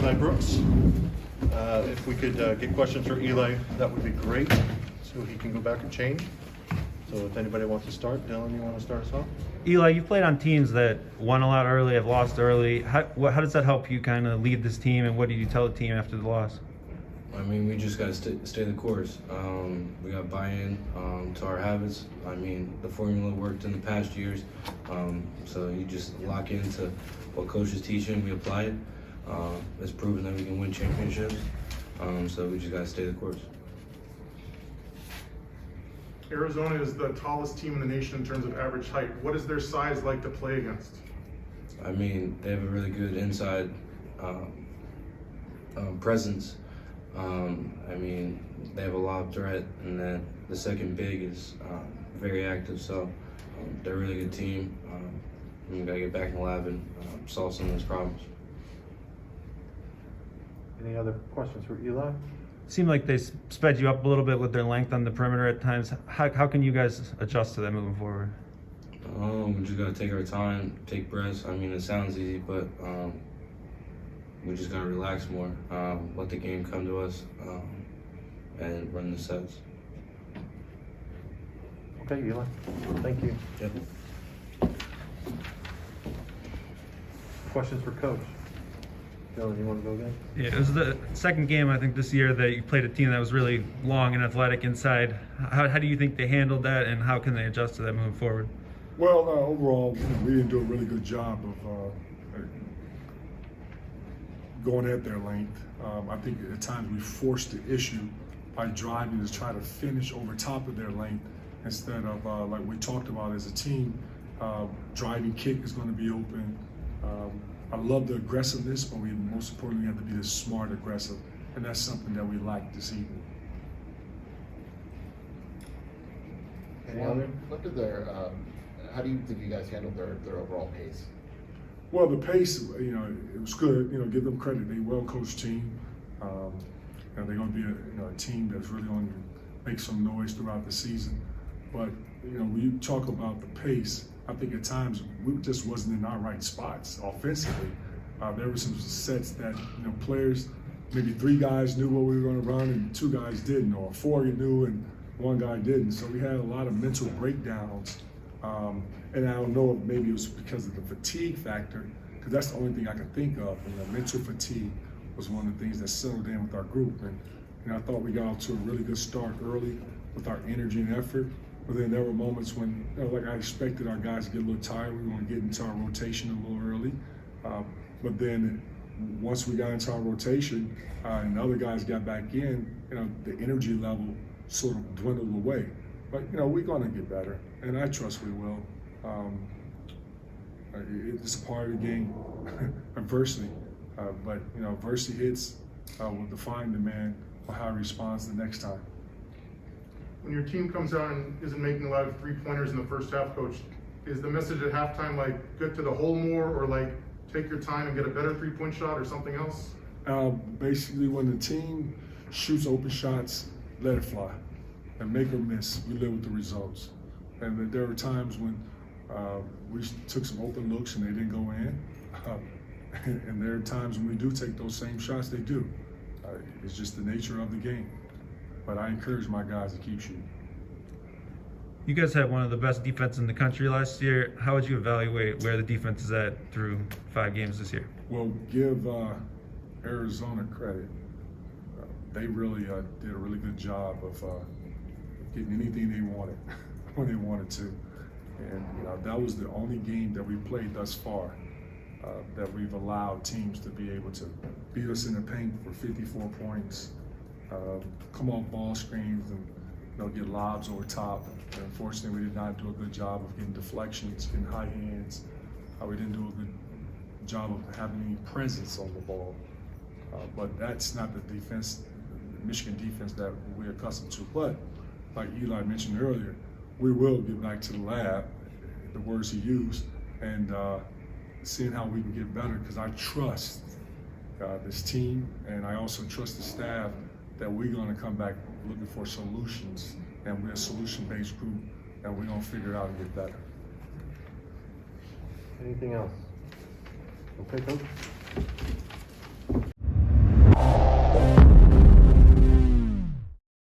Eli Brooks. If we could get questions for Eli, that would be great, so he can go back and change. So if anybody wants to start, Dylan, you want to start us off? Eli, you've played on teams that won a lot early, have lost early. How does that help you kind of lead this team, and what did you tell the team after the loss? I mean, we just got to stay the course. We got buy-in to our habits. I mean, the formula worked in the past years, so you just lock into what coach is teaching, we apply it. It's proven that we can win championships, so we just got to stay the course. Arizona is the tallest team in the nation in terms of average height. What is their size like to play against? I mean, they have a really good inside presence. I mean, they have a lob threat, and then the second big is very active, so they're a really good team. We got to get back in the lab and solve some of those problems. Any other questions for Eli? Seemed like they sped you up a little bit with their length on the perimeter at times. How can you guys adjust to that moving forward? We just got to take our time, take breaths. I mean, it sounds easy, but we just got to relax more, let the game come to us, and run the sets. Okay, Eli. Thank you. Yep. Questions for Coach? Dylan, you want to go again? Yeah, it was the second game, I think, this year that you played a team that was really long and athletic inside. How do you think they handled that, and how can they adjust to that moving forward? Well, overall, we didn't do a really good job of going at their length. I think at times we forced the issue by driving to try to finish over top of their length instead of, like we talked about as a team, driving kick is going to be open. I love the aggressiveness, but we most importantly have to be the smart aggressive, and that's something that we lack this evening. What did their how do you think you guys handled their overall pace? Well, the pace, it was good. Give them credit. They're a well-coached team. They're going to be a team that's really going to make some noise throughout the season. But when you talk about the pace, I think at times we just wasn't in our right spots offensively. There were some sets that players, maybe 3 guys knew what we were going to run and 2 guys didn't, or 4 knew and 1 guy didn't. So we had a lot of mental breakdowns. And I don't know if maybe it was because of the fatigue factor, because that's the only thing I can think of. And mental fatigue was one of the things that settled in with our group. And I thought we got off to a really good start early with our energy and effort. But then there were moments when, like I expected our guys to get a little tired. We want to get into our rotation a little early. But then once we got into our rotation and the other guys got back in, the energy level sort of dwindled away. But we're going to get better, and I trust we will. It's a part of the game, adversity. But adversity hits will define the man or how he responds the next time. When your team comes out and isn't making a lot of three-pointers in the first half, Coach, is the message at halftime like get to the hole more, or like take your time and get a better three-point shot, or something else? Basically, when the team shoots open shots, let it fly. And make or miss, we live with the results. And there were times when we took some open looks and they didn't go in. And there are times when we do take those same shots, they do. It's just the nature of the game. But I encourage my guys to keep shooting. You guys had one of the best defenses in the country last year. How would you evaluate where the defense is at through 5 games this year? Well, give Arizona credit. They really did a really good job of getting anything they wanted when they wanted to. And that was the only game that we played thus far that we've allowed teams to be able to beat us in the paint for 54 points, come off ball screens and get lobs over top. And unfortunately, we did not do a good job of getting deflections, getting high hands. We didn't do a good job of having any presence on the ball. But that's not the defense, the Michigan defense that we're accustomed to. But like Eli mentioned earlier, we will get back to the lab, the words he used, and seeing how we can get better, because I trust this team, and I also trust the staff that we're going to come back looking for solutions, and we're a solution-based group, and we're going to figure it out and get better. Anything else? Okay, Coach?